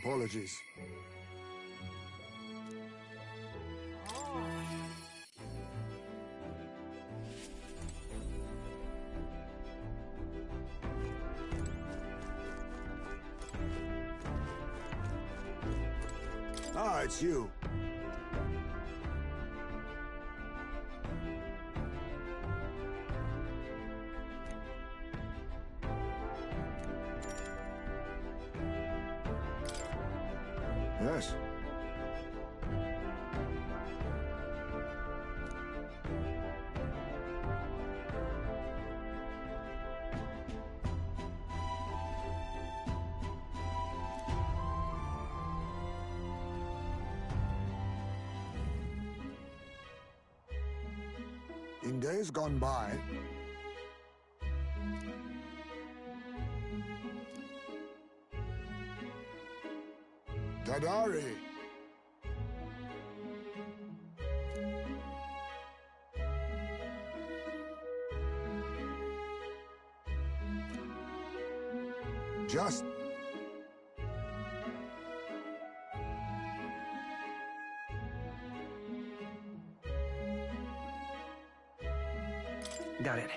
Apologies. Ah, it's you. Yes. In days gone by, Tadari. Just Got it.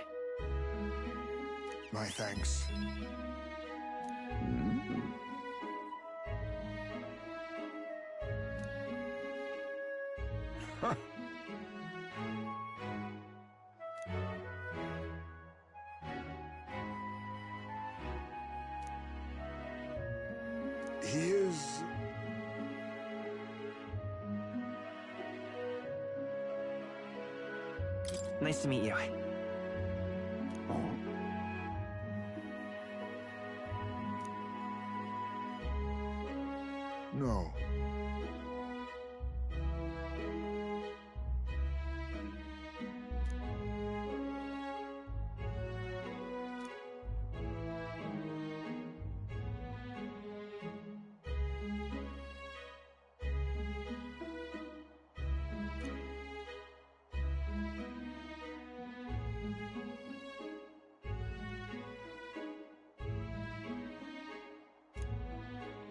my thanks. Huh. He is... Nice to meet you. No.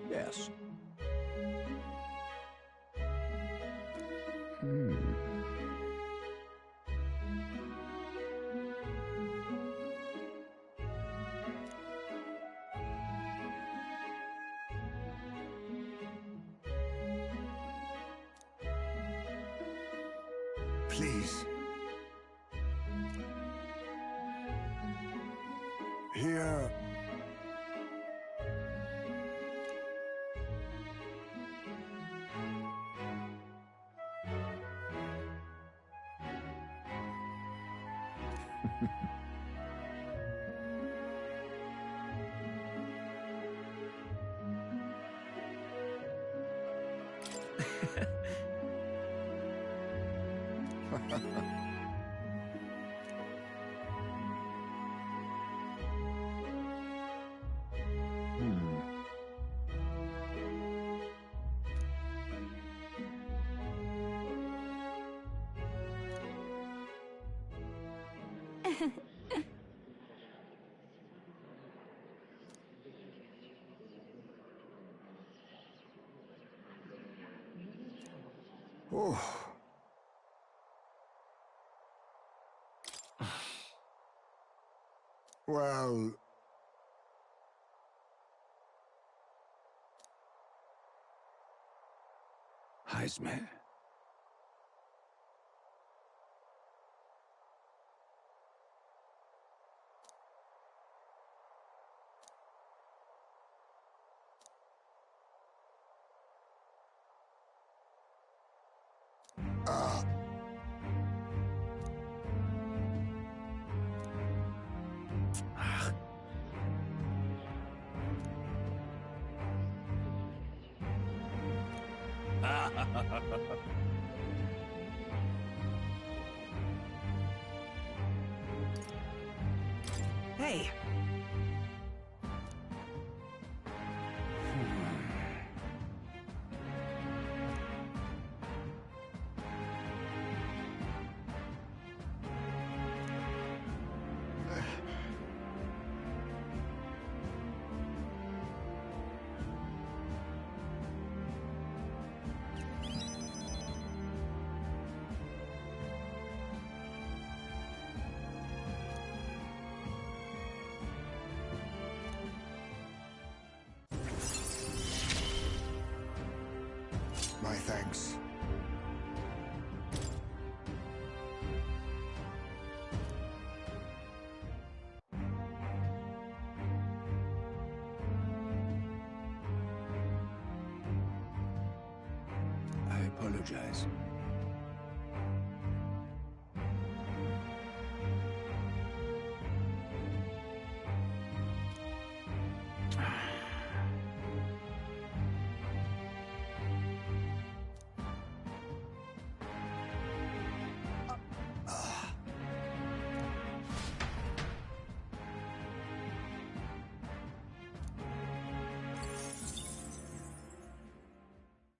Yes. Please. Here. Oh. Well... Heisman. Hey. thanks. I apologize.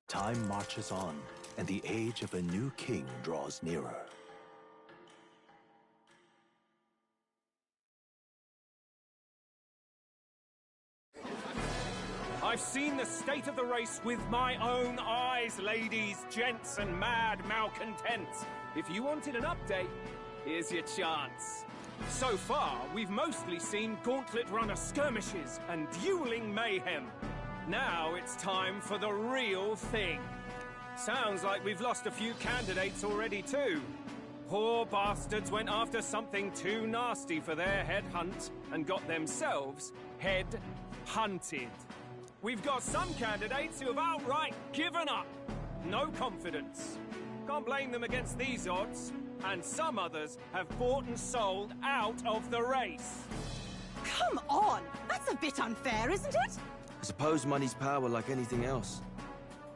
Time marches on, and the age of a new king draws nearer. I've seen the state of the race with my own eyes, ladies, gents, and mad malcontents. If you wanted an update, here's your chance. So far, we've mostly seen gauntlet runner skirmishes and dueling mayhem. Now it's time for the real thing. Sounds like we've lost a few candidates already too. Poor bastards went after something too nasty for their head hunt and got themselves head hunted. We've got some candidates who have outright given up. No confidence. Can't blame them against these odds. And some others have bought and sold out of the race. Come on! That's a bit unfair, isn't it? I suppose money's power like anything else.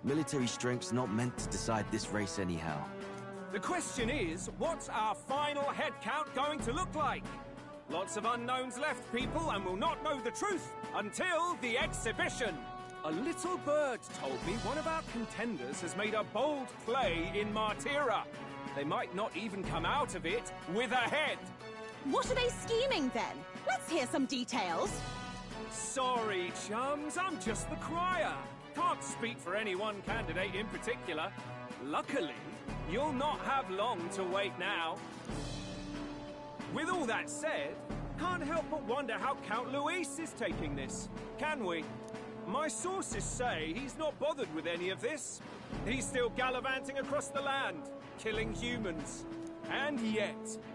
Military strength's not meant to decide this race anyhow. The question is, what's our final head count going to look like? Lots of unknowns left, people, and we'll not know the truth until the exhibition. A little bird told me one of our contenders has made a bold play in Martira. They might not even come out of it with a head. What are they scheming then? Let's hear some details. Sorry, chums, I'm just the crier. Can't speak for any one candidate in particular. Luckily, you'll not have long to wait now. With all that said, can't help but wonder how Count Luis is taking this, can we? My sources say he's not bothered with any of this. He's still gallivanting across the land, killing humans. And yet,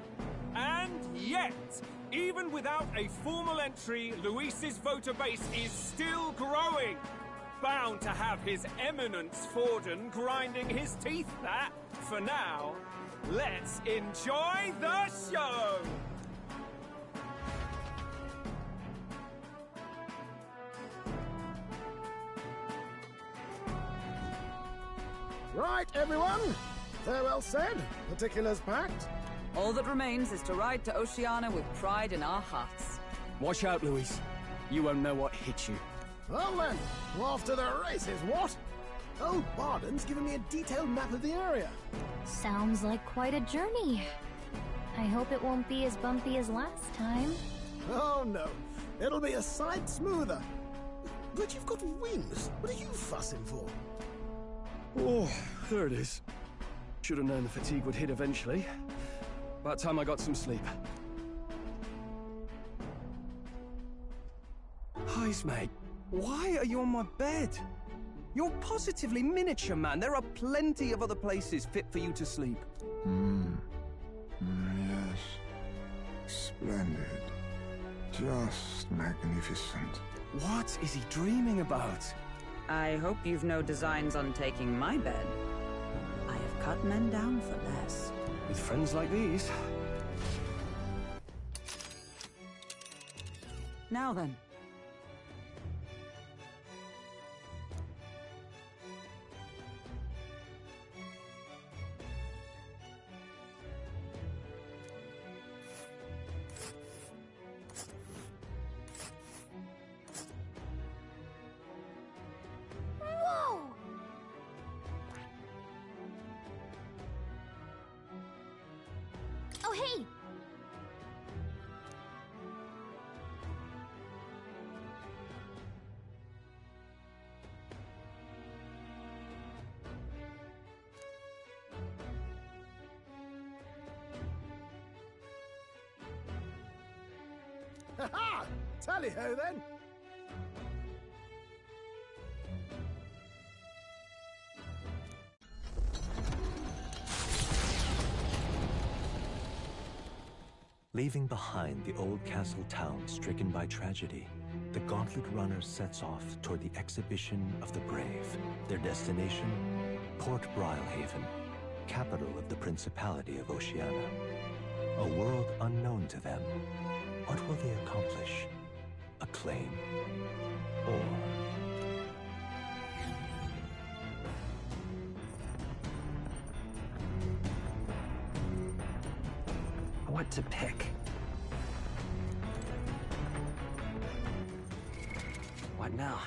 even without a formal entry, Luis's voter base is still growing. Bound to have His Eminence Forden grinding his teeth that, for now, let's enjoy the show! Right, everyone. Farewell said, particulars packed. All that remains is to ride to Oceania with pride in our hearts. Watch out, Luis. You won't know what hit you. Well then, off to the races, what? Old Barden's given me a detailed map of the area. Sounds like quite a journey. I hope it won't be as bumpy as last time. Oh no, it'll be a sight smoother. But you've got wings. What are you fussing for? Oh, there it is. Should have known the fatigue would hit eventually. About time I got some sleep. Heis, mate. Why are you on my bed? You're positively miniature, man. There are plenty of other places fit for you to sleep. Yes. Splendid. Just magnificent. What is he dreaming about? I hope you've no designs on taking my bed. I have cut men down for less. With friends like these. Now then. Whoa! Oh, hey! Ha-ha! Tally-ho then! Leaving behind the old castle town stricken by tragedy, the Gauntlet Runner sets off toward the exhibition of the brave. Their destination, Port Brilehaven, capital of the Principality of Oceania. A world unknown to them. What will they accomplish? Acclaim? Or... What to pick? What now?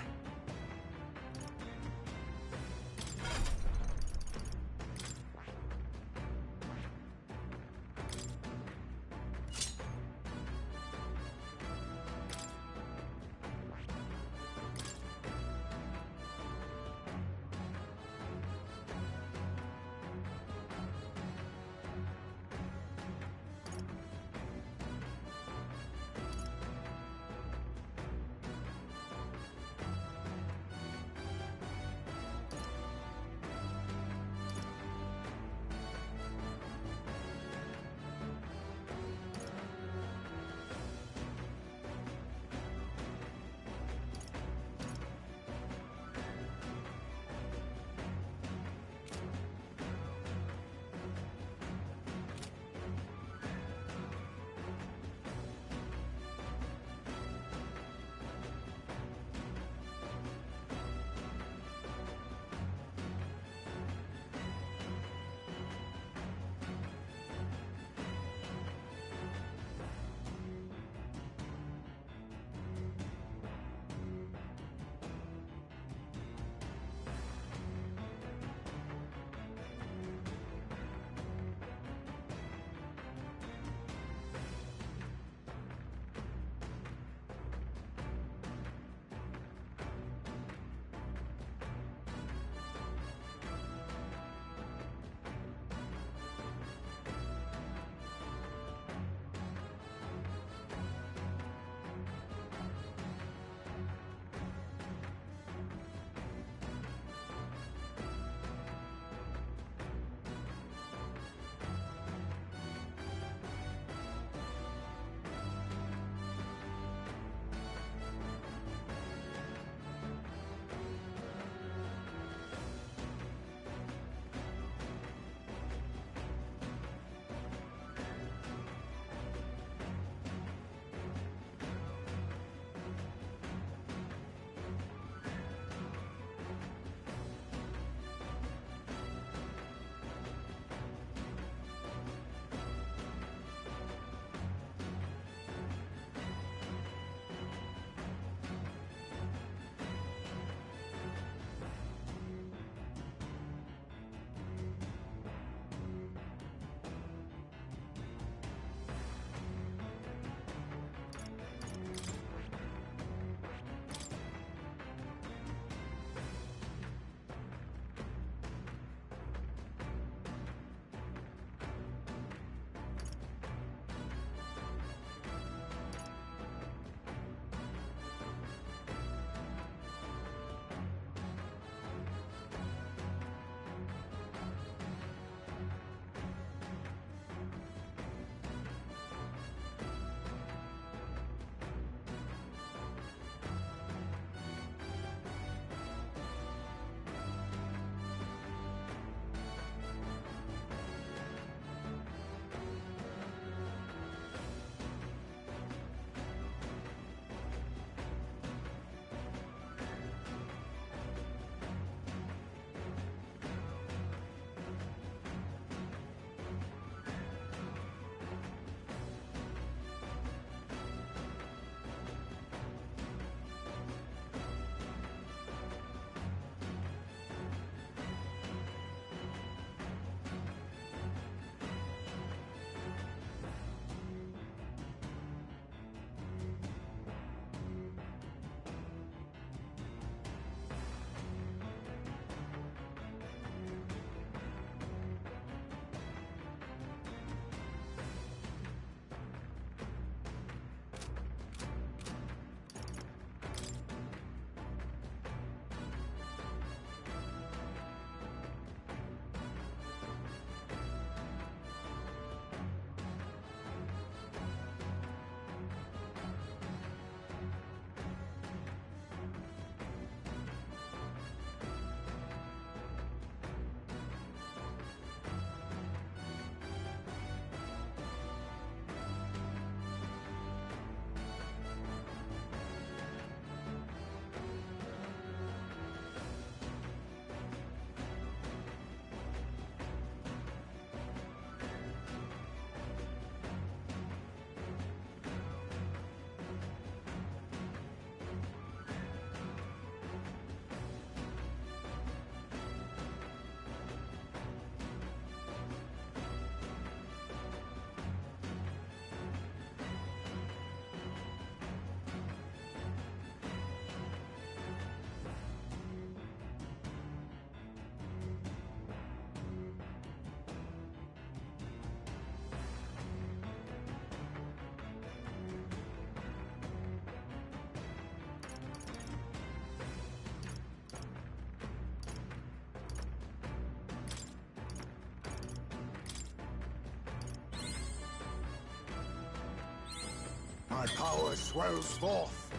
My power swells forth.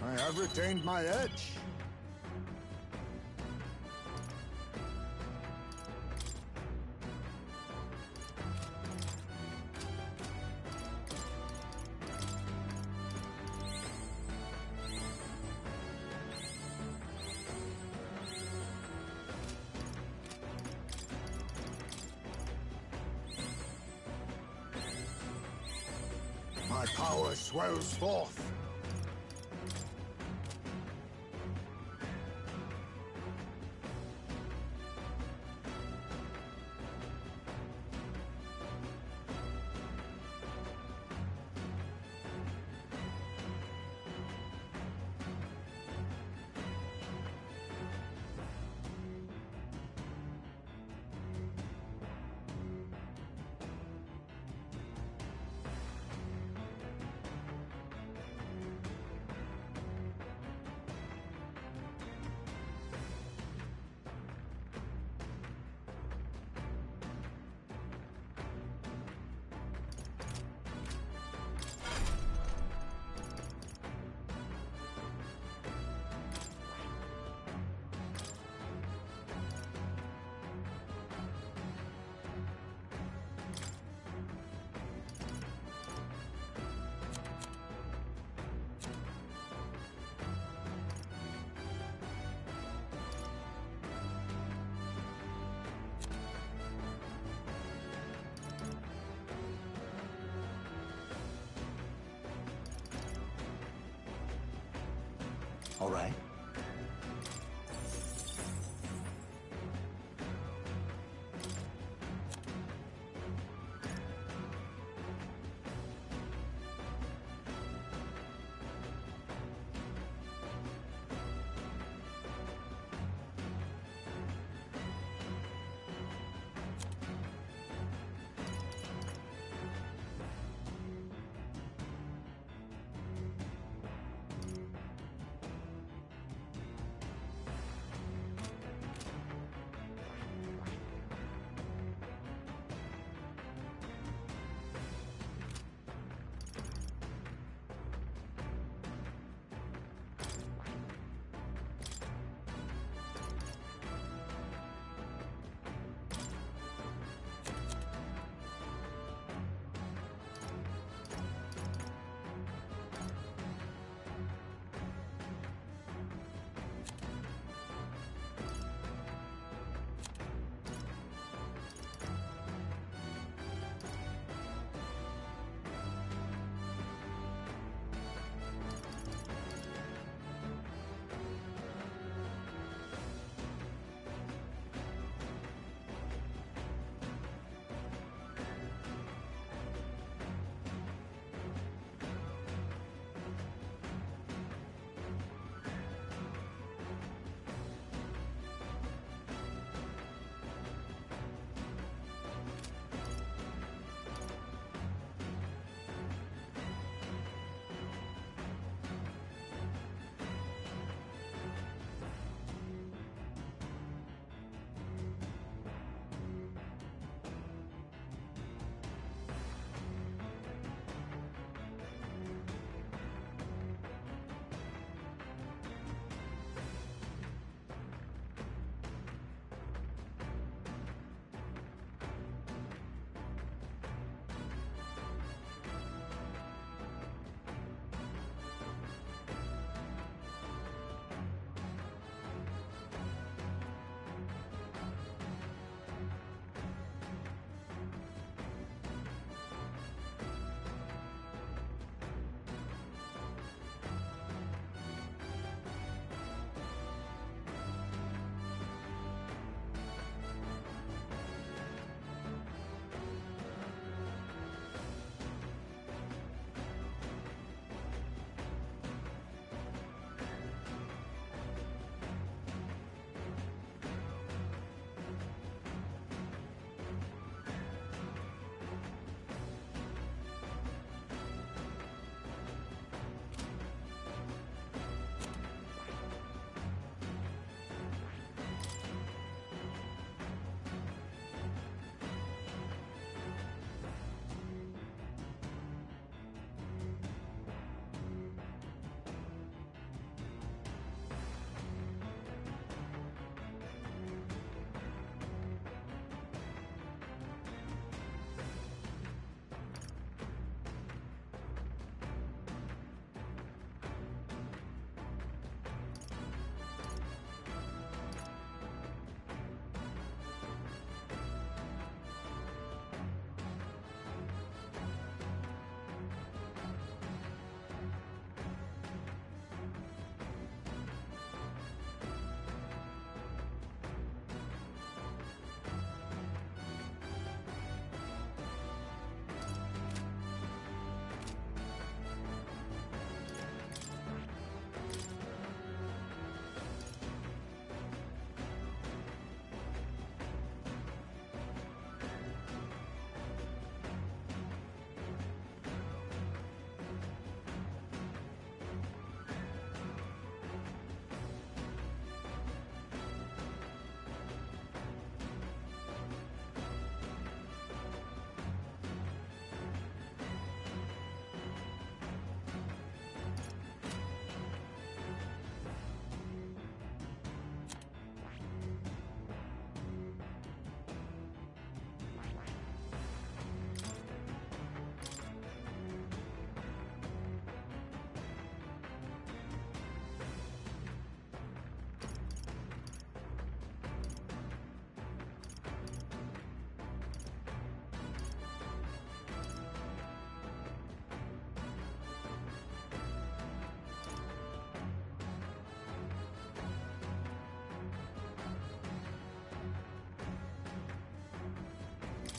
I have retained my edge. My power swells forth. All right.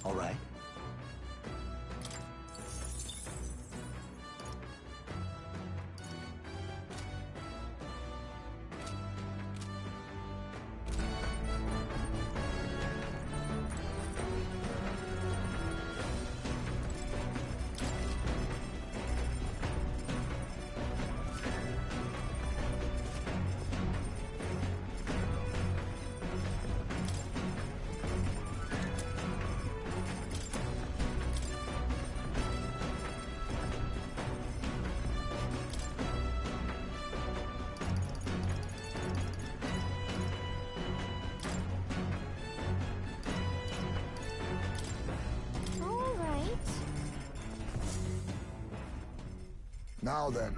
All right. All right. Now then.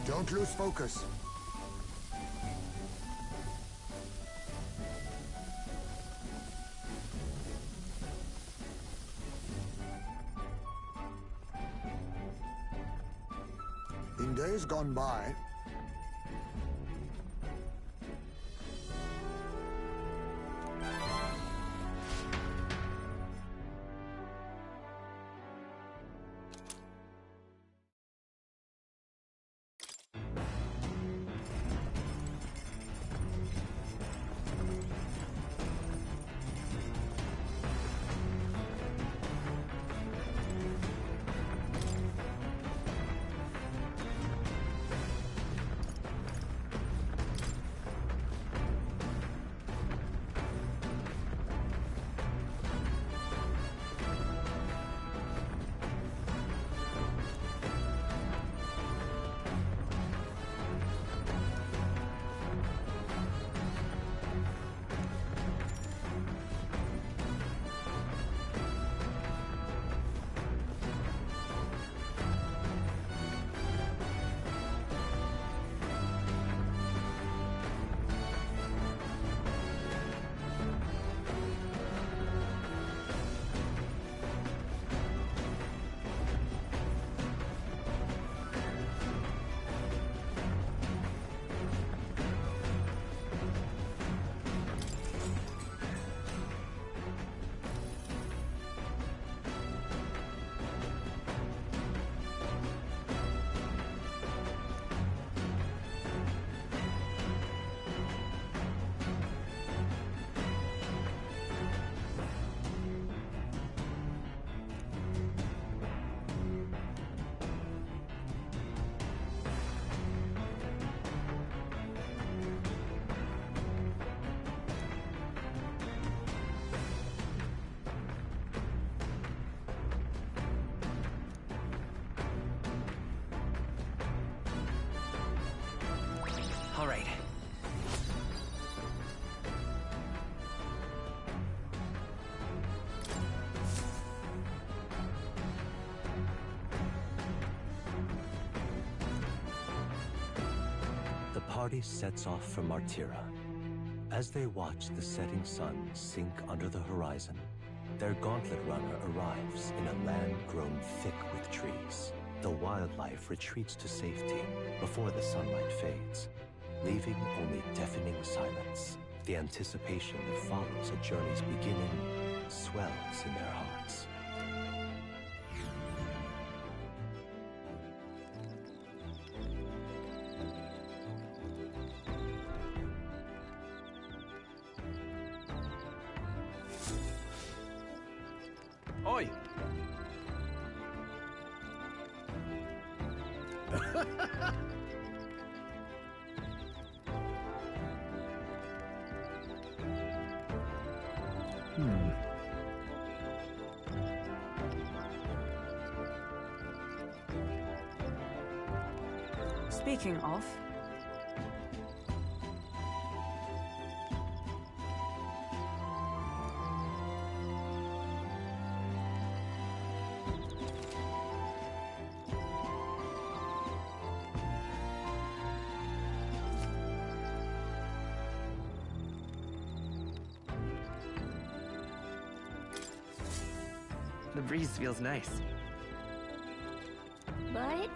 Don't lose focus. In days gone by, All right. The party sets off for Martira. As they watch the setting sun sink under the horizon, their gauntlet runner arrives in a land grown thick with trees. The wildlife retreats to safety before the sunlight fades, leaving only deafening silence. The anticipation that follows a journey's beginning swells in their hearts. Oi! Speaking of, The breeze feels nice. But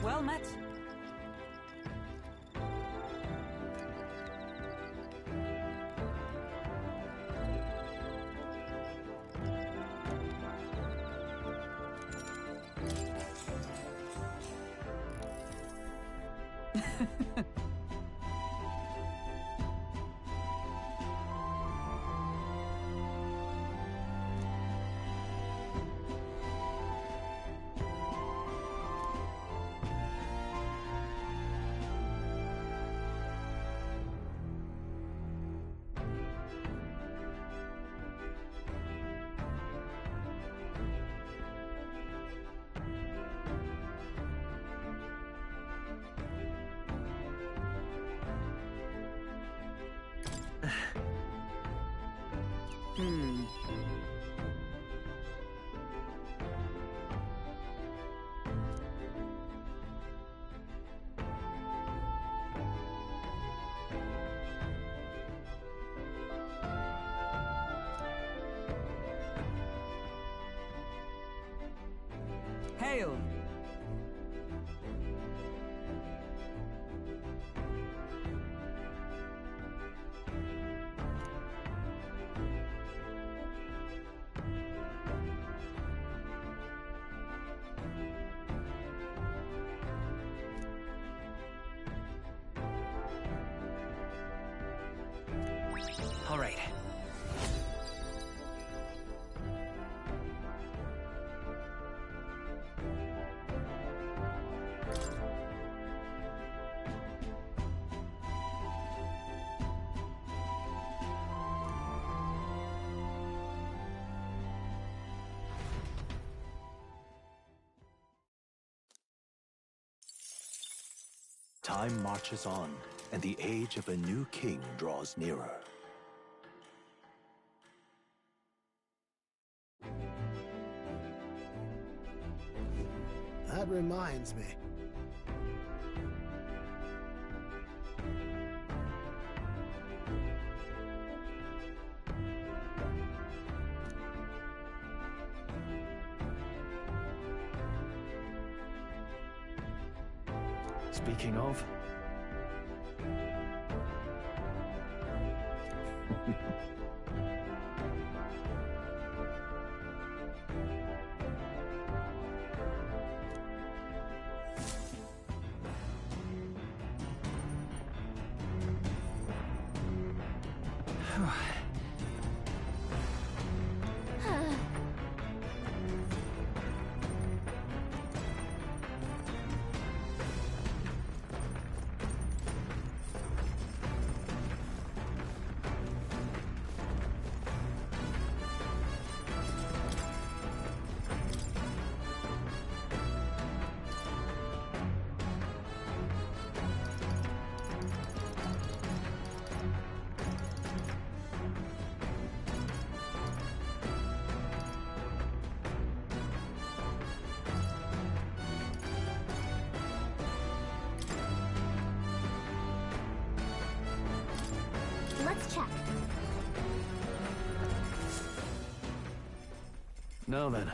Well met. Hail! All right. Time marches on, and the age of a new king draws nearer. That reminds me. Speaking of... let's check. Now then.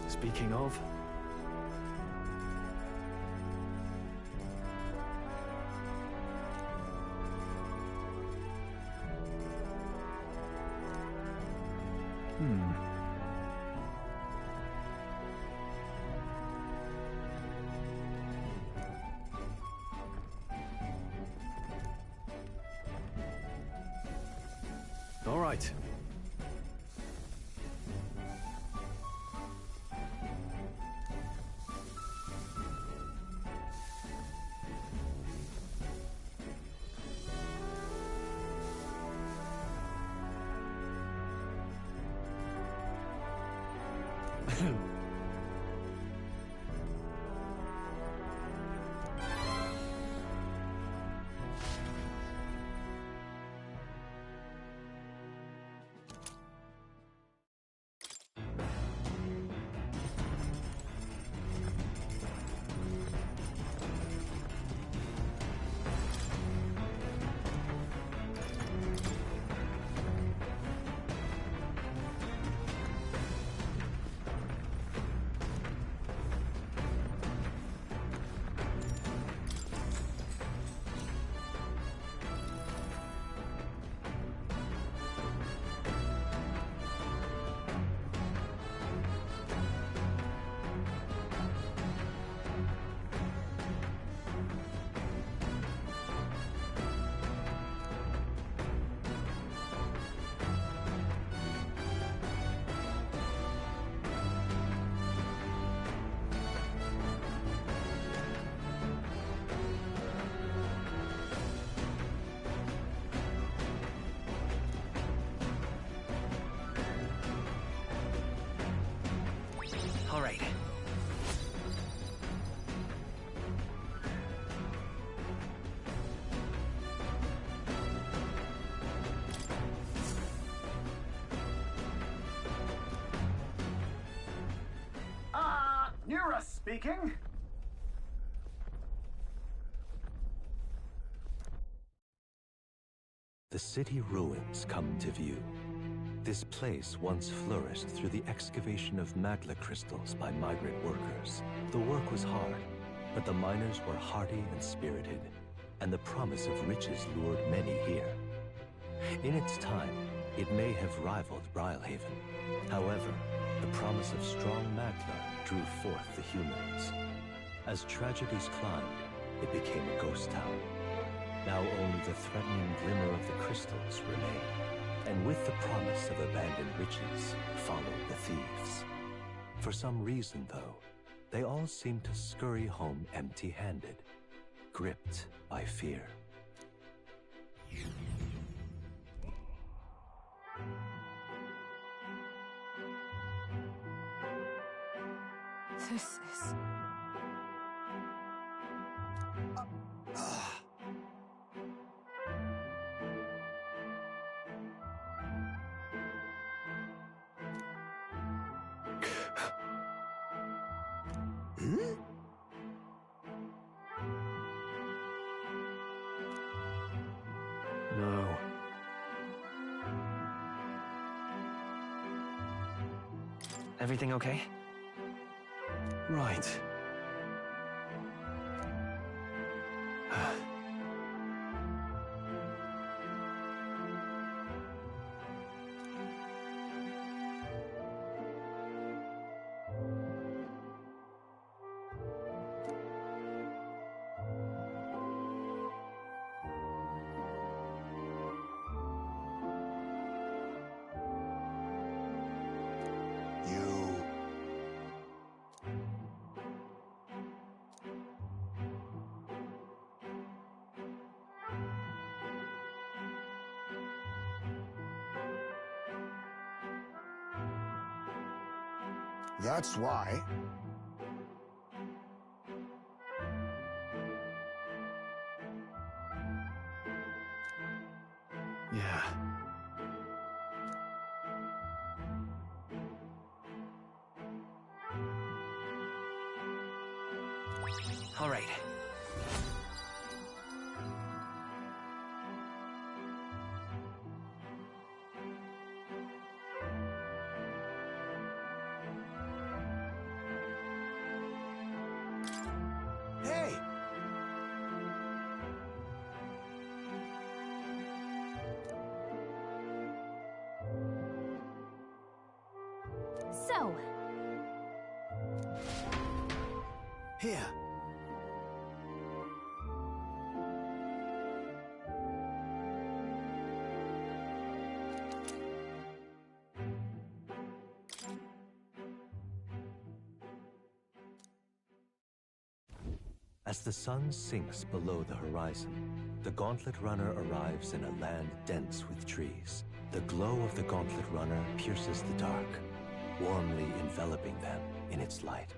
Speaking of... right. All right. Nura speaking. The city ruins come to view. This place once flourished through the excavation of magla crystals by migrant workers. The work was hard, but the miners were hardy and spirited, and the promise of riches lured many here. In its time, it may have rivaled Brilhaven. However, the promise of strong magla drew forth the humans. As tragedies climbed, it became a ghost town. Now only the threatening glimmer of the crystals remained. And with the promise of abandoned riches followed the thieves. For some reason, though, they all seemed to scurry home empty-handed, gripped by fear. This is... No. Everything okay? Right. That's why. Yeah. All right. Hey! So, Here. As the sun sinks below the horizon, the Gauntlet Runner arrives in a land dense with trees. The glow of the Gauntlet Runner pierces the dark, warmly enveloping them in its light.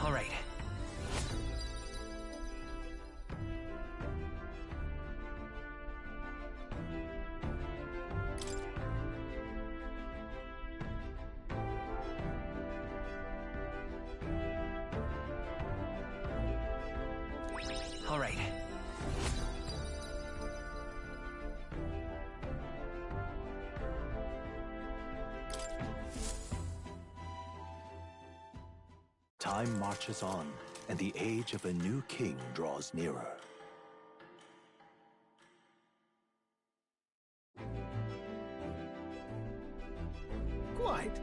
All right. All right. Time marches on, and the age of a new king draws nearer. Quite.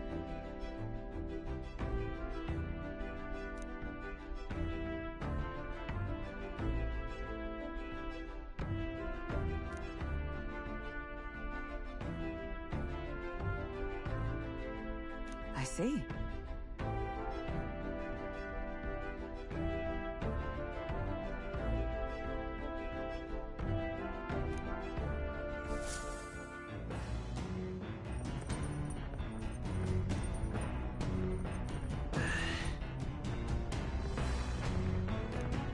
I see.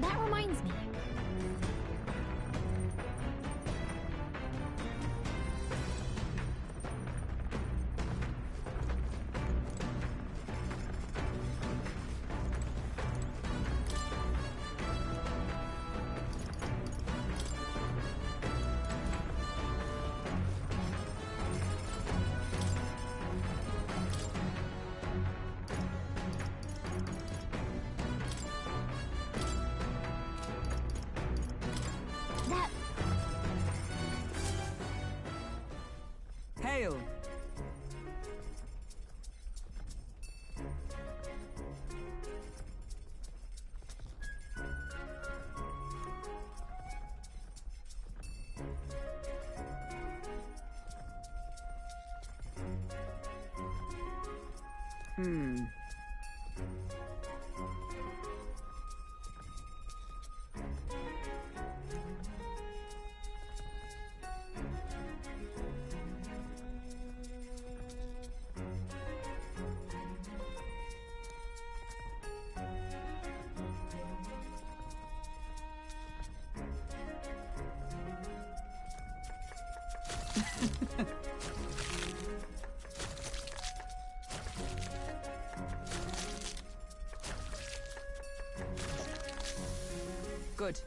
That reminds me. That... Hail! Hmm. Good.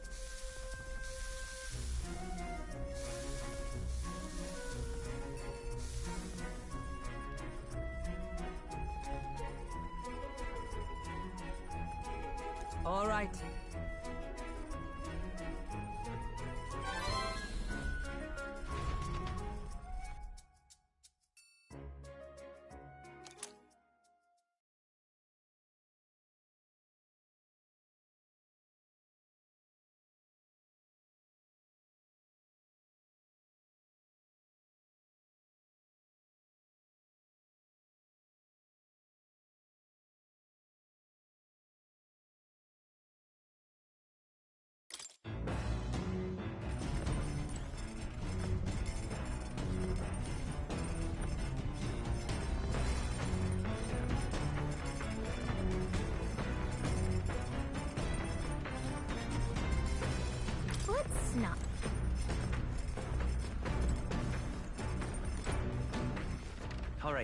All right.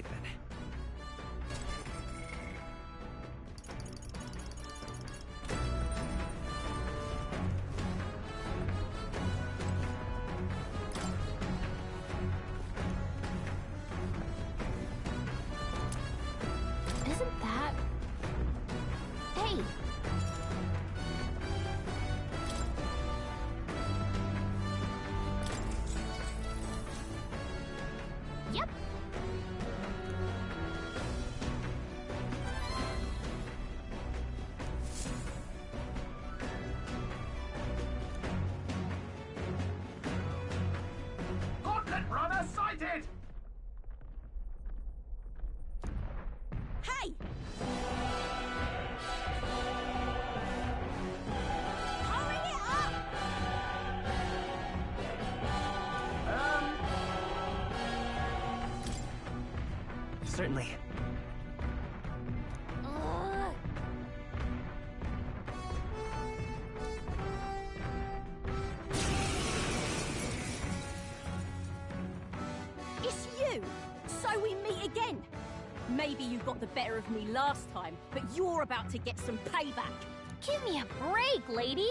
right then. Isn't that... Hey! Yep. Gauntlet runner sighted! Hey! Hurry it up! Certainly. Ugh. It's you! So we meet again! Maybe you got the better of me last time, but you're about to get some payback. Give me a break, lady!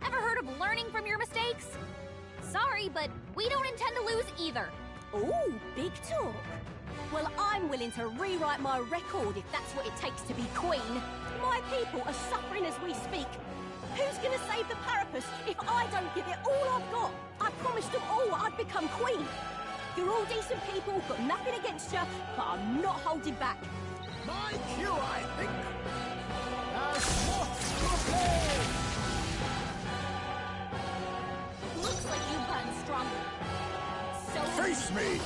Ever heard of learning from your mistakes? Sorry, but we don't intend to lose either. Ooh, big talk. Well, I'm willing to rewrite my record if that's what it takes to be queen. My people are suffering as we speak. Who's gonna save the Parapus if I don't give it all I've got? I promised them all I'd become queen. You're all decent people, got nothing against you, but I'm not holding back. My cue, I think. As Looks like you've gotten stronger. So Face me!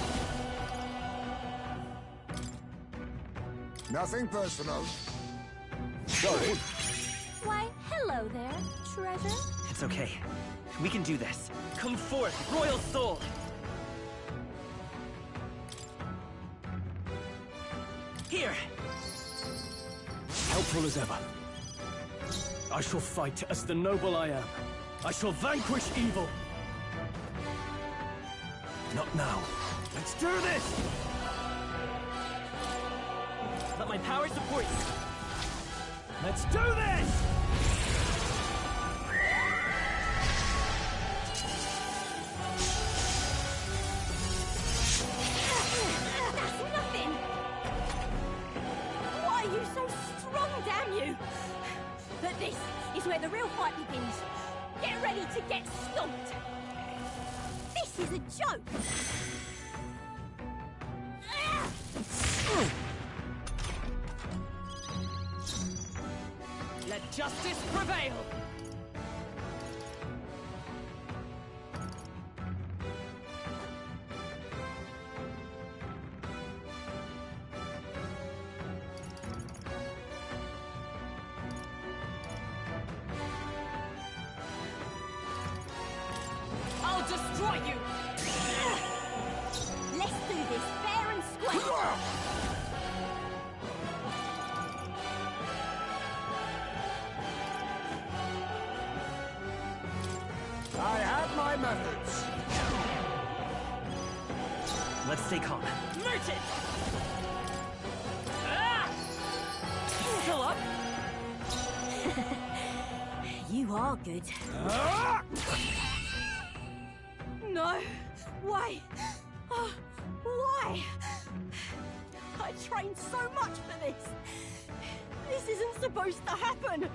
Nothing personal. Sorry. Why, hello there, treasure. It's okay. We can do this. Come forth, royal soul! Here! Helpful as ever. I shall fight as the noble I am. I shall vanquish evil. Not now. Let's do this! Let my power support you! Let's do this! That's nothing! Why are you so strong, damn you? But this is where the real fight begins. Get ready to get stomped! This is a joke! Let justice prevail! I'll destroy you! Let's do this fair and square! I have my methods. Let's stay calm. Merchant! Ah! Still up? You are good. No! Why? Oh, why? I trained so much for this! This isn't supposed to happen!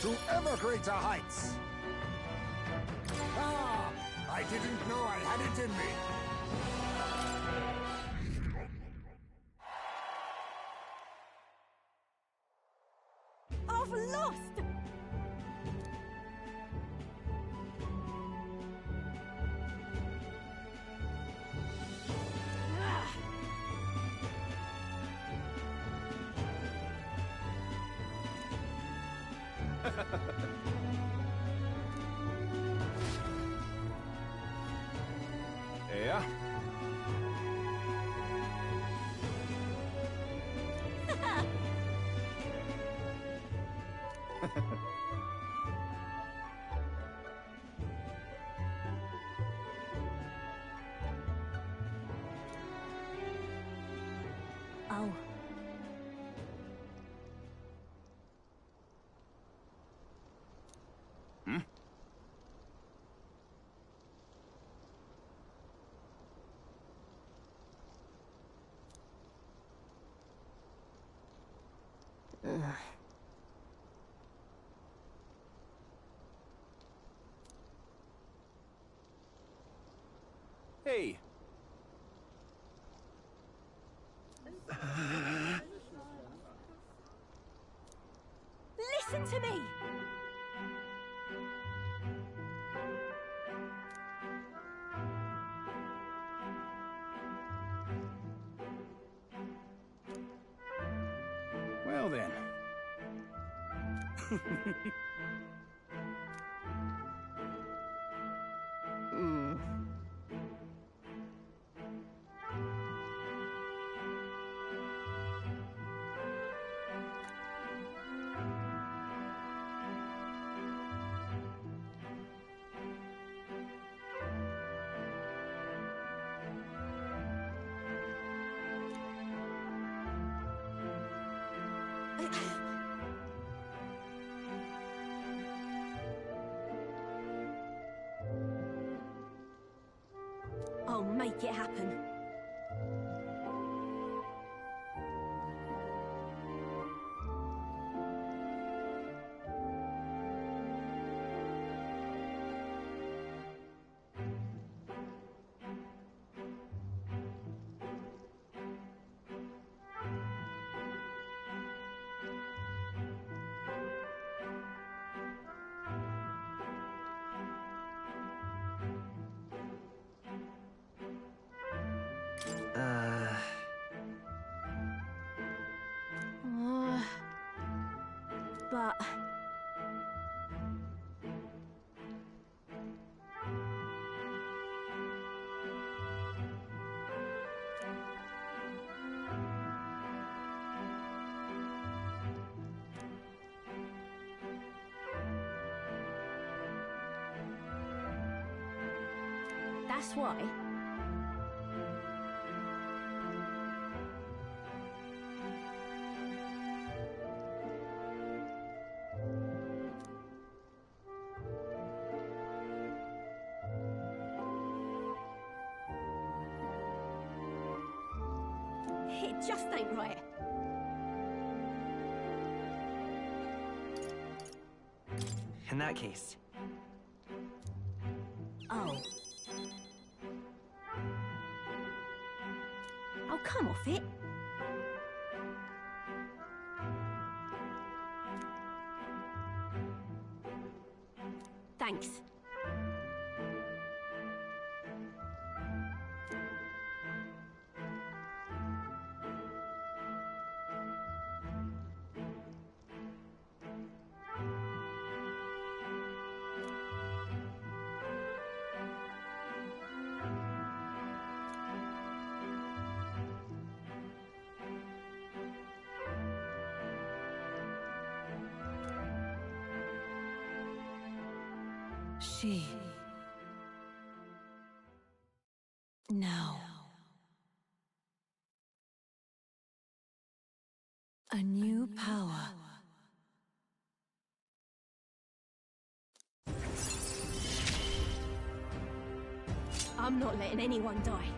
To ever greater heights. Ah! I didn't know I had it in me. I've lost! Yeah? Oh. Hey. Listen to me! Well then. I'll make it happen. But... That's why... It just ain't right. In that case. Oh. I'll come off it. Thanks. She... Now... A new power. I'm not letting anyone die.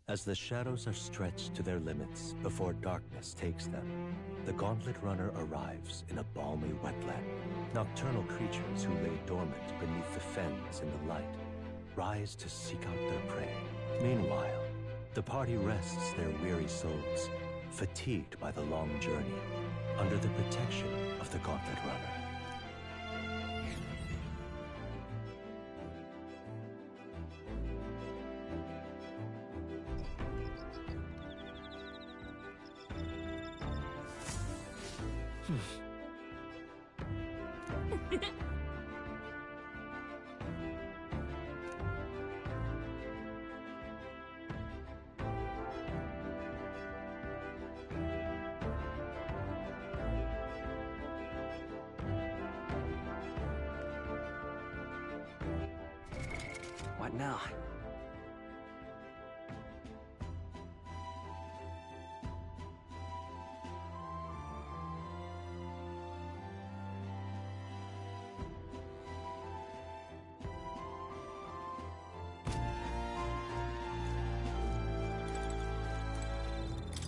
As the shadows are stretched to their limits before darkness takes them, the Gauntlet Runner arrives in a balmy wetland. Nocturnal creatures who lay dormant beneath the fens in the light rise to seek out their prey. Meanwhile, the party rests their weary souls fatigued by the long journey, under the protection of the Gauntlet Runner. What now?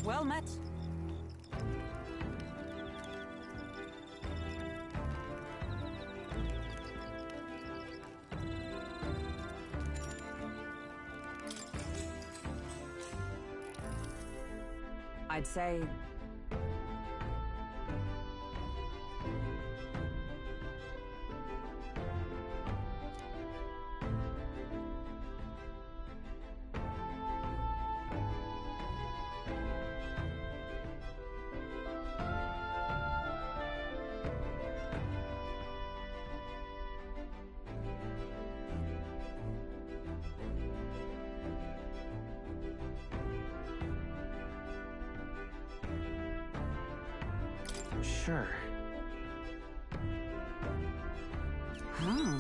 Well met. I'd say... Sure. Huh.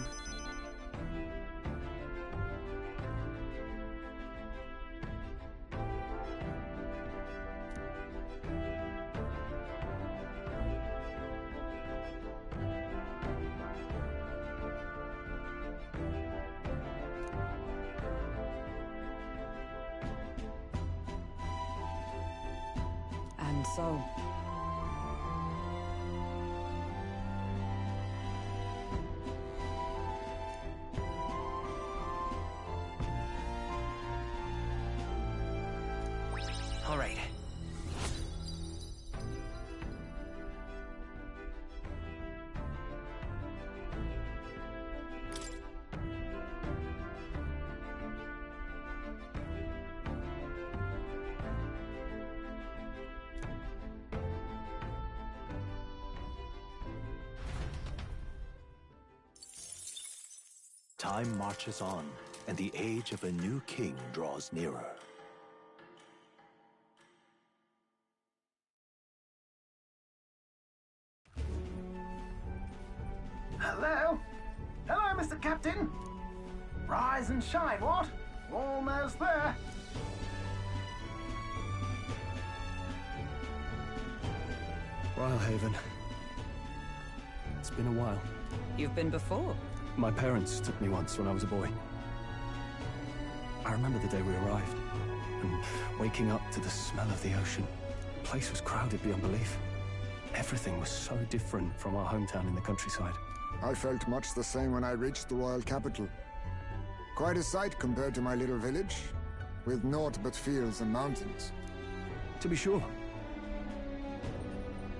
And so... All right. Time marches on, and the age of a new king draws nearer. Hello? Hello, Mr. Captain. Rise and shine, what? Almost there. Brilehaven. It's been a while. You've been before. My parents took me once when I was a boy. I remember the day we arrived, and waking up to the smell of the ocean. The place was crowded beyond belief. Everything was so different from our hometown in the countryside. I felt much the same when I reached the royal capital. Quite a sight compared to my little village, with naught but fields and mountains. To be sure.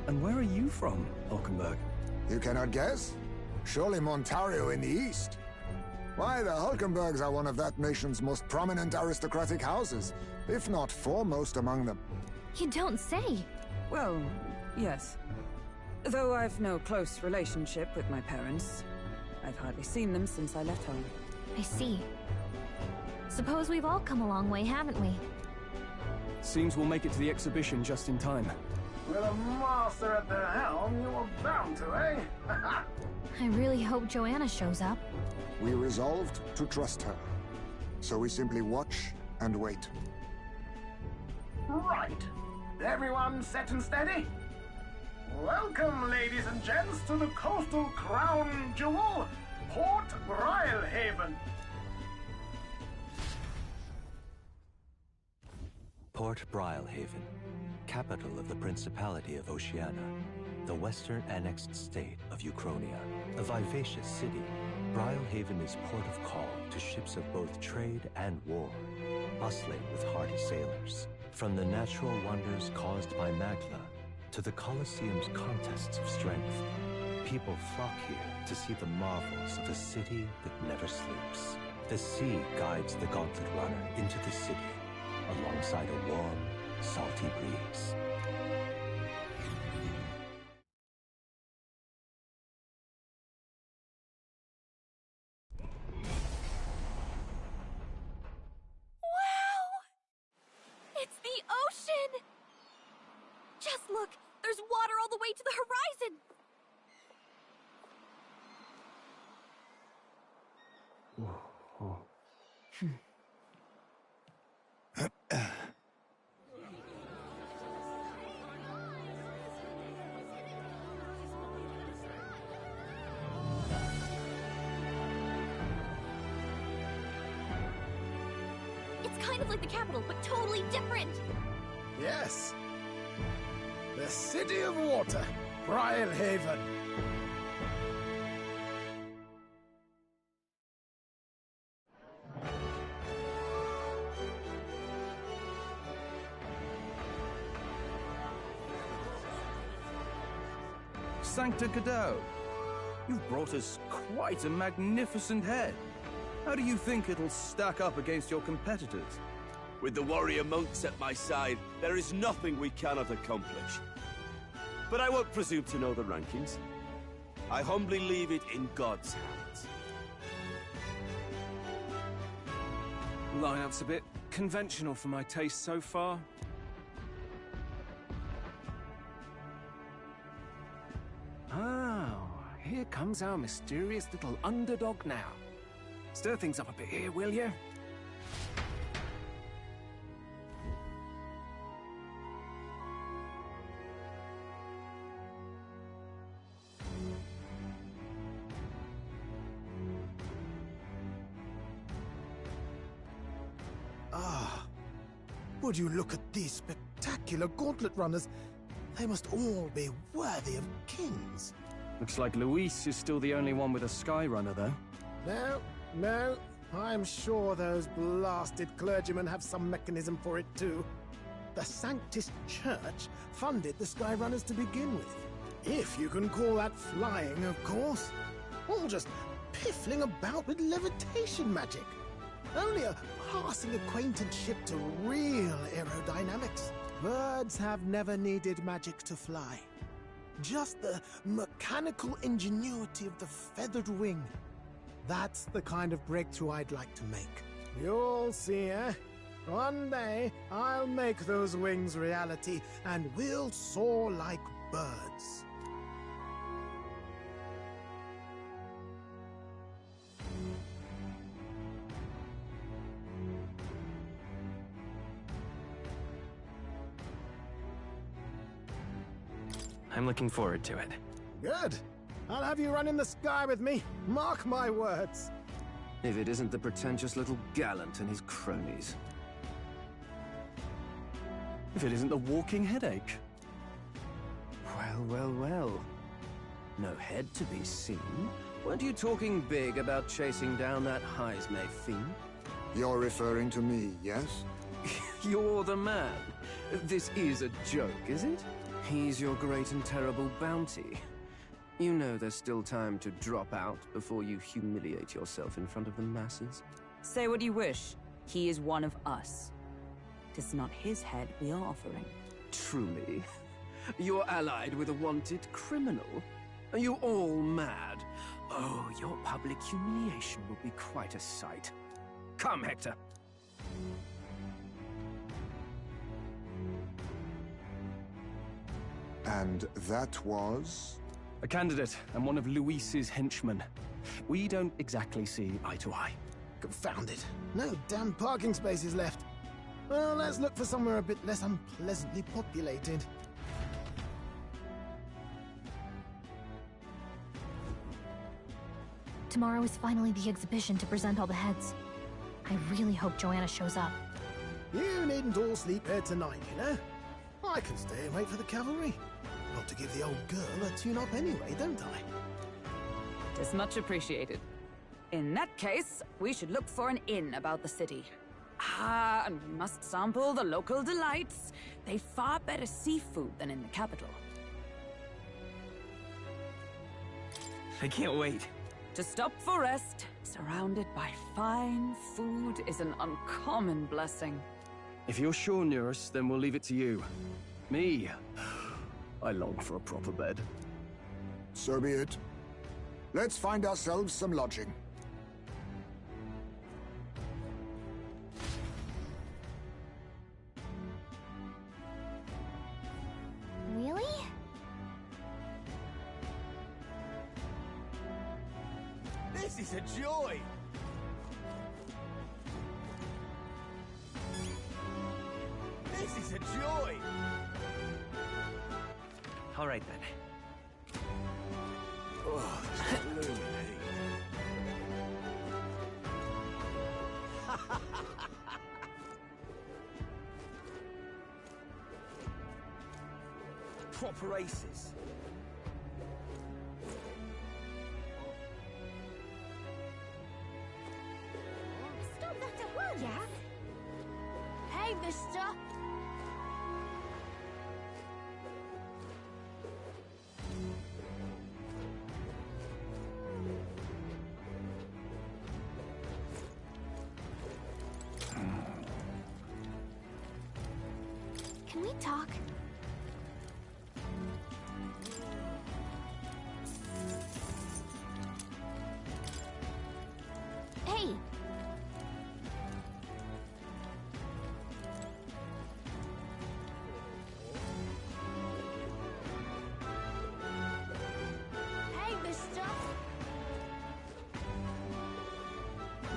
And where are you from, Hulkenberg? You cannot guess? Surely Montario in the east. Why, the Hulkenbergs are one of that nation's most prominent aristocratic houses, if not foremost among them. You don't say. Well, yes. Though I've no close relationship with my parents. I've hardly seen them since I left home. I see. Suppose we've all come a long way, haven't we? Seems we'll make it to the exhibition just in time. With a master at the helm, you were bound to, eh? I really hope Joanna shows up. We resolved to trust her. So we simply watch and wait. Right. Everyone set and steady? Welcome, ladies and gents, to the coastal crown jewel, Port Brilehaven. Port Brilehaven, capital of the Principality of Oceania, the western annexed state of Uchronia. A vivacious city, Brilehaven is port of call to ships of both trade and war, bustling with hardy sailors. From the natural wonders caused by Magla to the Colosseum's contests of strength, people flock here to see the marvels of a city that never sleeps. The sea guides the Gauntlet Runner into the city alongside a warm, salty breeze. It's the ocean! Just look! There's water all the way to the horizon! It's kind of like the capital, but totally different! Yes. The City of Water, Brylehaven. Sancta Cadeau, you've brought us quite a magnificent head. How do you think it'll stack up against your competitors? With the warrior monks at my side, there is nothing we cannot accomplish. But I won't presume to know the rankings. I humbly leave it in God's hands. Lineup's a bit conventional for my taste so far. Oh, here comes our mysterious little underdog now. Stir things up a bit here, will you? Would you look at these spectacular gauntlet runners? They must all be worthy of kings. Looks like Luis is still the only one with a Skyrunner, though. No. I'm sure those blasted clergymen have some mechanism for it, too. The Sanctus Church funded the Skyrunners to begin with. If you can call that flying, of course. All just piffling about with levitation magic. Only a passing acquaintanceship to real aerodynamics. Birds have never needed magic to fly. Just the mechanical ingenuity of the feathered wing. That's the kind of breakthrough I'd like to make. You'll see, eh? One day, I'll make those wings reality, and we'll soar like birds. I'm looking forward to it. Good. I'll have you run in the sky with me. Mark my words. If it isn't the pretentious little gallant and his cronies. If it isn't the walking headache. Well. No head to be seen. Weren't you talking big about chasing down that Heisme fiend? You're referring to me, yes? You're the man. This is a joke, is it? He's your great and terrible bounty. You know there's still time to drop out before you humiliate yourself in front of the masses. Say what you wish. He is one of us. It is not his head we are offering. Truly? You're allied with a wanted criminal? Are you all mad? Oh, your public humiliation will be quite a sight. Come, Hector. And that was? A candidate and one of Luis's henchmen. We don't exactly see eye to eye. Confound it. No damn parking spaces left. Well, let's look for somewhere a bit less unpleasantly populated. Tomorrow is finally the exhibition to present all the heads. I really hope Joanna shows up. You needn't all sleep here tonight, you know? I can stay and wait for the cavalry. Got to give the old girl a tune-up anyway, don't I? It is much appreciated. In that case, we should look for an inn about the city. Ah, and we must sample the local delights. They've far better seafood than in the capital. I can't wait. To stop for rest, surrounded by fine food, is an uncommon blessing. If you're sure, Nurse, then we'll leave it to you. Me, I long for a proper bed. So be it. Let's find ourselves some lodging. Really? This is a joy! This is a joy! All right, then. Oh, this illuminate. Proper aces. Stop that at once! Yeah? Hey, mister! Can we talk? Hey! Hey, mister!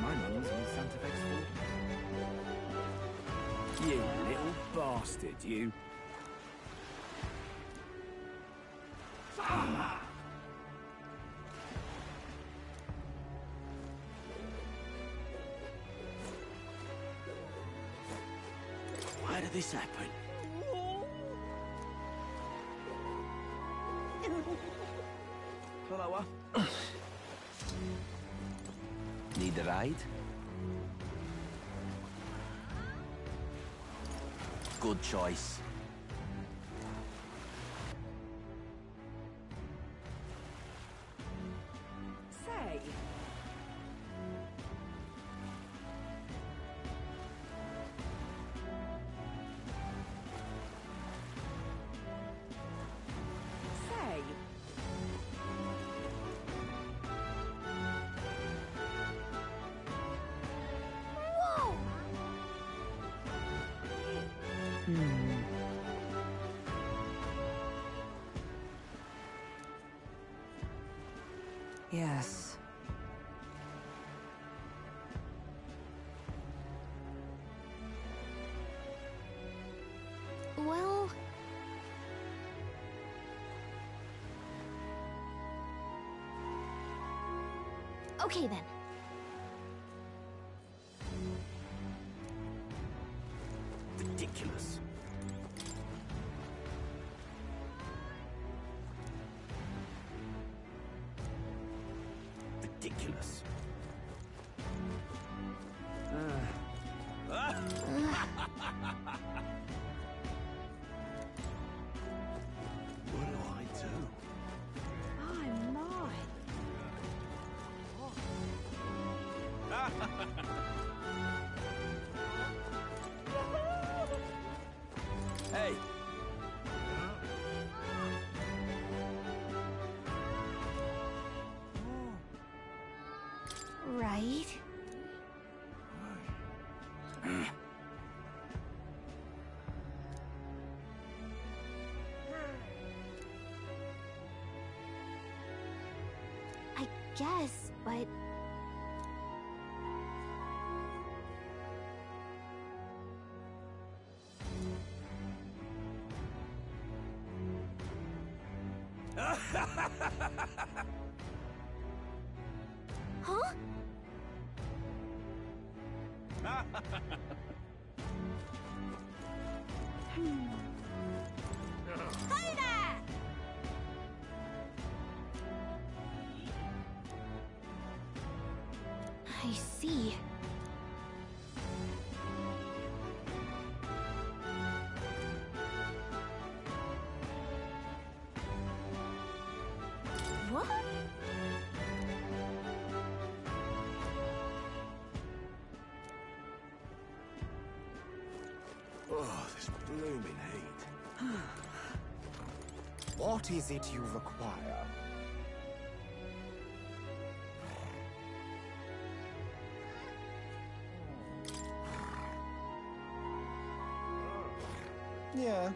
My money's on Santa Fe's fault. You little bastard, you. Why did this happen? Hello, Need a ride? Good choice. Say, Whoa! Yes. Well... Okay then. ridiculous. Ridiculous. What do I do? I'm not. Hey! Right. I guess, but... Huh? Hey there! I see. What? Oh, this blooming heat. What is it you require? Yeah.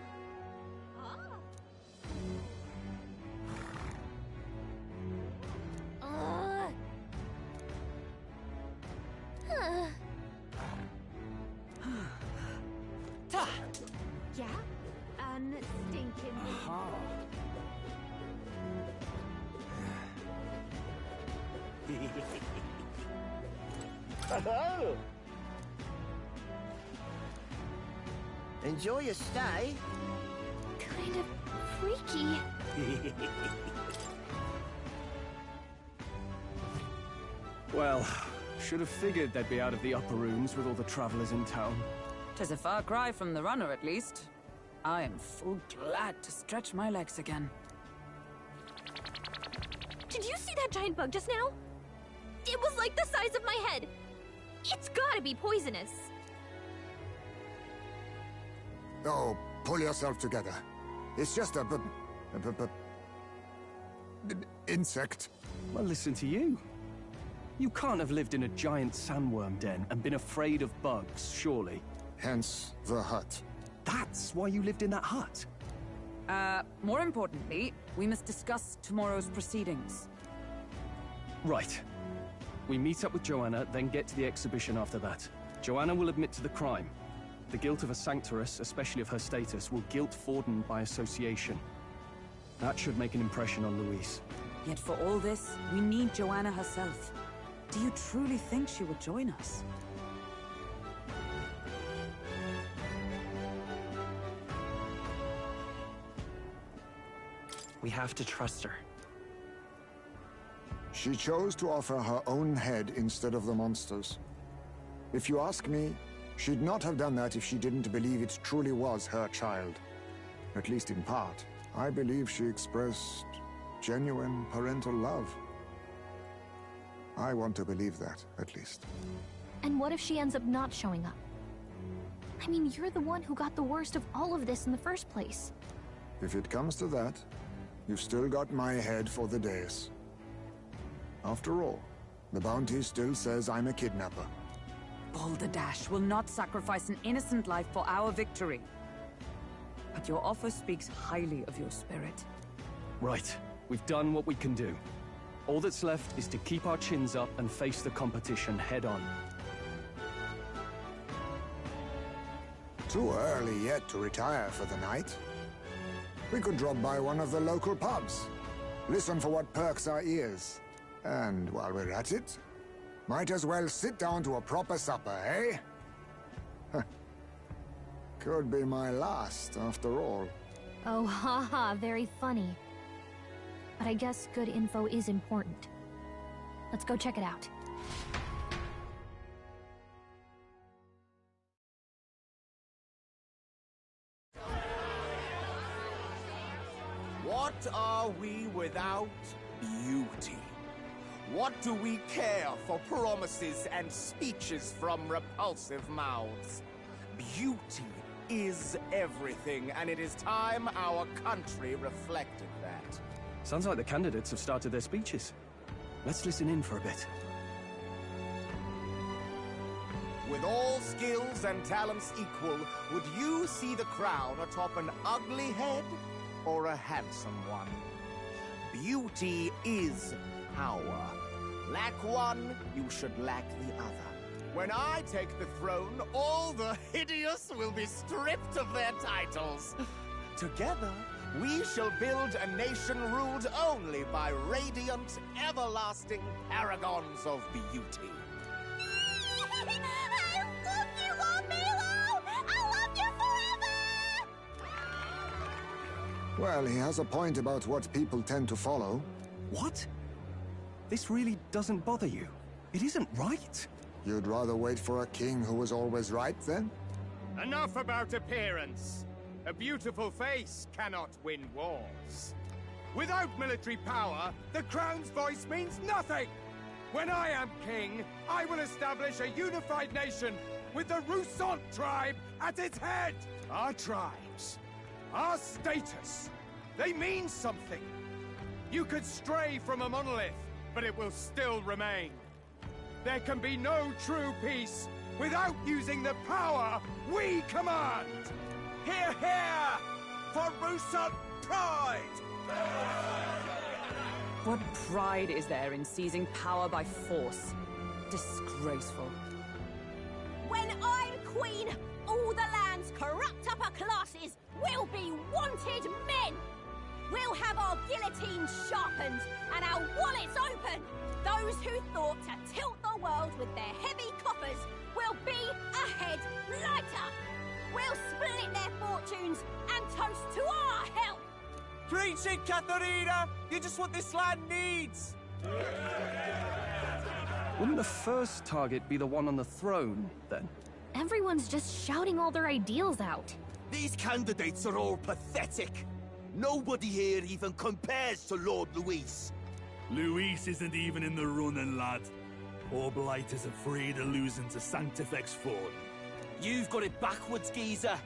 Yeah? Unstinking. Enjoy your stay. Kind of freaky. Well, should have figured they'd be out of the upper rooms with all the travelers in town. 'Tis a far cry from the runner, at least. I am full glad to stretch my legs again. Did you see that giant bug just now? It was like the size of my head. It's gotta be poisonous. Oh, pull yourself together. It's just a insect. Well, listen to you. You can't have lived in a giant sandworm den and been afraid of bugs, surely. Hence the hut. That's why you lived in that hut? More importantly, we must discuss tomorrow's proceedings. Right. We meet up with Joanna, then get to the exhibition after that. Joanna will admit to the crime. The guilt of a sanctoress, especially of her status, will guilt Forden by association. That should make an impression on Louise. Yet for all this, we need Joanna herself. Do you truly think she would join us? We have to trust her. She chose to offer her own head instead of the monster's. If you ask me, she'd not have done that if she didn't believe it truly was her child. At least in part. I believe she expressed genuine parental love. I want to believe that, at least. And what if she ends up not showing up? I mean, you're the one who got the worst of all of this in the first place. If it comes to that, you've still got my head for the dais. After all, the bounty still says I'm a kidnapper. Balderdash will not sacrifice an innocent life for our victory. But your offer speaks highly of your spirit. Right. We've done what we can do. All that's left is to keep our chins up and face the competition head-on. Too early yet to retire for the night. We could drop by one of the local pubs. Listen for what perks our ears. And while we're at it, might as well sit down to a proper supper, eh? Could be my last, after all. Oh, haha, very funny. But I guess good info is important. Let's go check it out. What are we without beauty? What do we care for promises and speeches from repulsive mouths? Beauty is everything, and it is time our country reflected that. Sounds like the candidates have started their speeches. Let's listen in for a bit. With all skills and talents equal, would you see the crown atop an ugly head or a handsome one? Beauty is power. Lack one, you should lack the other. When I take the throne, all the hideous will be stripped of their titles. Together, we shall build a nation ruled only by radiant, everlasting paragons of beauty. I love you, Milo! I love you forever! Well, he has a point about what people tend to follow. What? This really doesn't bother you? It isn't right. You'd rather wait for a king who was always right, then? Enough about appearance. A beautiful face cannot win wars. Without military power, the Crown's voice means nothing! When I am king, I will establish a unified nation with the Rousant tribe at its head! Our tribes, our status, they mean something. You could stray from a monolith, but it will still remain. There can be no true peace without using the power we command! Hear, hear! For Rousant pride! What pride is there in seizing power by force? Disgraceful. When I'm queen, all the land's corrupt upper classes will be wanted men! We'll have our guillotines sharpened and our wallets open! Those who thought to tilt the world with their heavy coffers will be a head lighter! We'll split their fortunes and toast to our help! Preach it, Katharina! You just what this land needs! Wouldn't the first target be the one on the throne, then? Everyone's just shouting all their ideals out. These candidates are all pathetic. Nobody here even compares to Lord Luis. Luis isn't even in the running, lad. Or Blight is afraid of losing to Sanctifex Ford. You've got it backwards, geezer.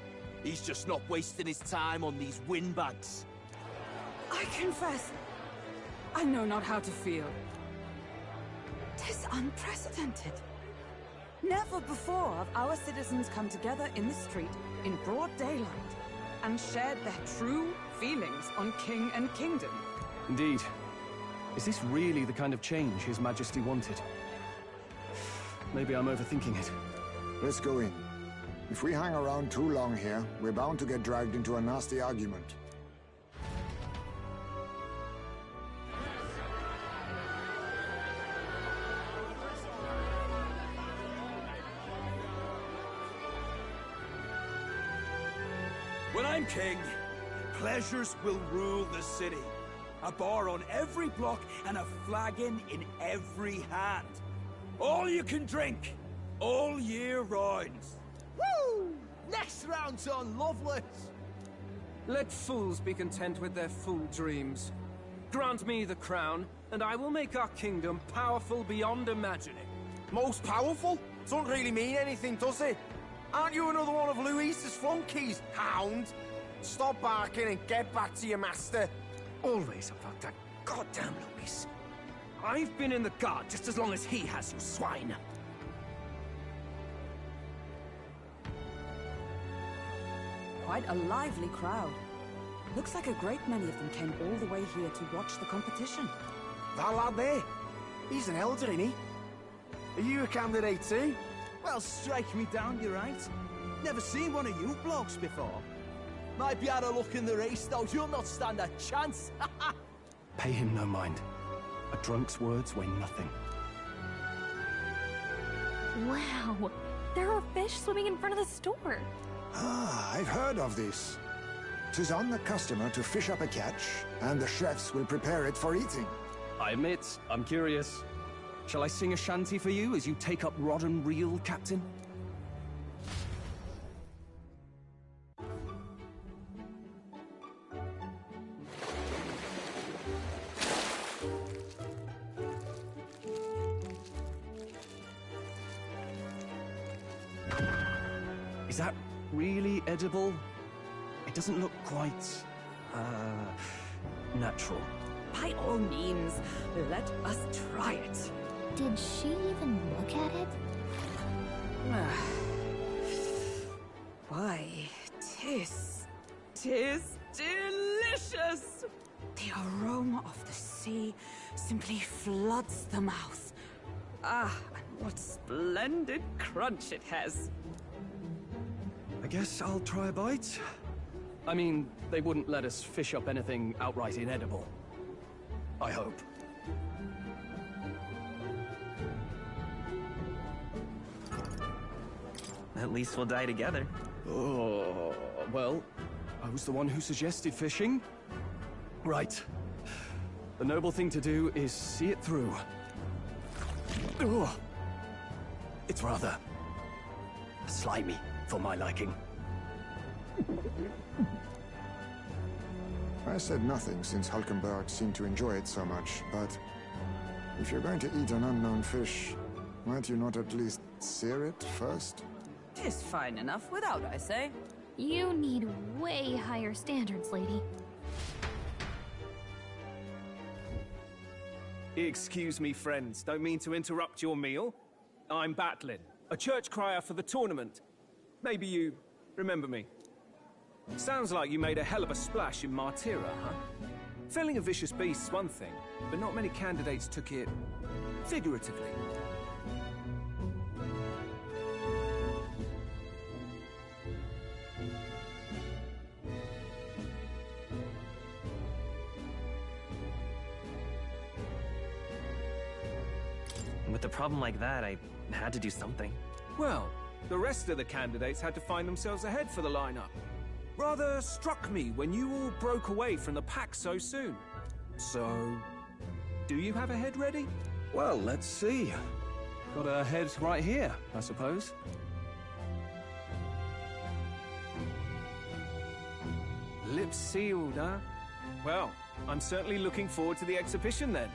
He's just not wasting his time on these windbags. I confess, I know not how to feel. 'Tis unprecedented. Never before have our citizens come together in the street in broad daylight and shared their true feelings on king and kingdom. Indeed. Is this really the kind of change His Majesty wanted? Maybe I'm overthinking it. Let's go in. If we hang around too long here, we're bound to get dragged into a nasty argument. When I'm king, pleasures will rule the city. A bar on every block and a flagon in every hand. All you can drink, all year round. Woo! Next round's on Loveless! Let fools be content with their fool dreams. Grant me the crown, and I will make our kingdom powerful beyond imagining. Most powerful? Doesn't really mean anything, does it? Aren't you another one of Luis's flunkies, hound? Stop barking and get back to your master. Always about that goddamn Luis. I've been in the guard just as long as he has, you swine. Quite a lively crowd. Looks like a great many of them came all the way here to watch the competition. That lad there, he's an elder, isn't he? Are you a candidate too? Well, strike me down, you're right. Never seen one of you blokes before. Might be out of luck in the race, though. You'll not stand a chance. Pay him no mind. A drunk's words weigh nothing. Wow, there are fish swimming in front of the store. Ah, I've heard of this. 'Tis on the customer to fish up a catch, and the chefs will prepare it for eating. I admit, I'm curious. Shall I sing a shanty for you as you take up rod and reel, Captain? Is that really edible? It doesn't look quite, natural. By all means, let us try it. Did she even look at it? Why, tis delicious! The aroma of the sea simply floods the mouth. Ah, and what splendid crunch it has. I guess I'll try a bite. I mean, they wouldn't let us fish up anything outright inedible. I hope. At least we'll die together. Oh, well, I was the one who suggested fishing. Right. The noble thing to do is see it through. Ugh. It's rather slimy for my liking. I said nothing since Hulkenberg seemed to enjoy it so much, but if you're going to eat an unknown fish, might you not at least sear it first? Tis fine enough without, I say. You need way higher standards, lady. Excuse me, friends. Don't mean to interrupt your meal. I'm Batlin, a church crier for the tournament. Maybe you remember me. Sounds like you made a hell of a splash in Martyra, huh? Felling a vicious beast's one thing, but not many candidates took it figuratively. With a problem like that, I had to do something. Well, the rest of the candidates had to find themselves ahead for the lineup. Rather struck me when you all broke away from the pack so soon. So, do you have a head ready? Well, let's see. Got a head right here, I suppose. Lips sealed, huh? Well, I'm certainly looking forward to the exhibition then.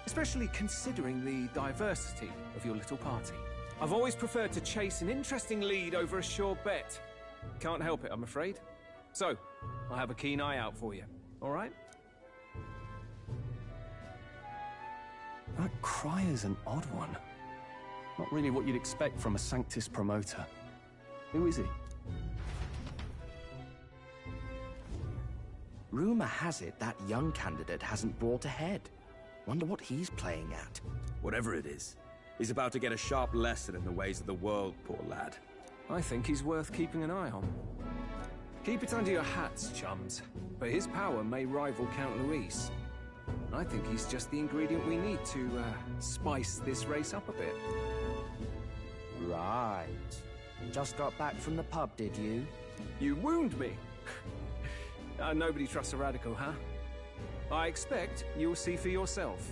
Especially considering the diversity of your little party. I've always preferred to chase an interesting lead over a sure bet. Can't help it, I'm afraid. So, I'll have a keen eye out for you, all right? That crier's an odd one. Not really what you'd expect from a Sanctus promoter. Who is he? Rumor has it that young candidate hasn't brought ahead. Wonder what he's playing at. Whatever it is, he's about to get a sharp lesson in the ways of the world, poor lad. I think he's worth keeping an eye on. Keep it under your hats, chums. But his power may rival Count Luis. I think he's just the ingredient we need to, spice this race up a bit. Right. Just got back from the pub, did you? You wound me! Nobody trusts a radical, huh? I expect you'll see for yourself.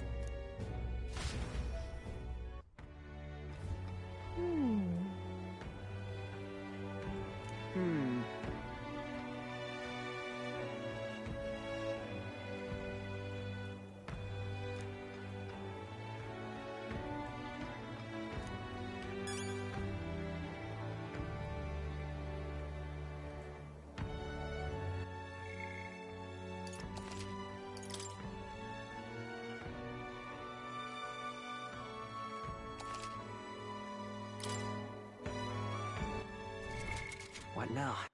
What now?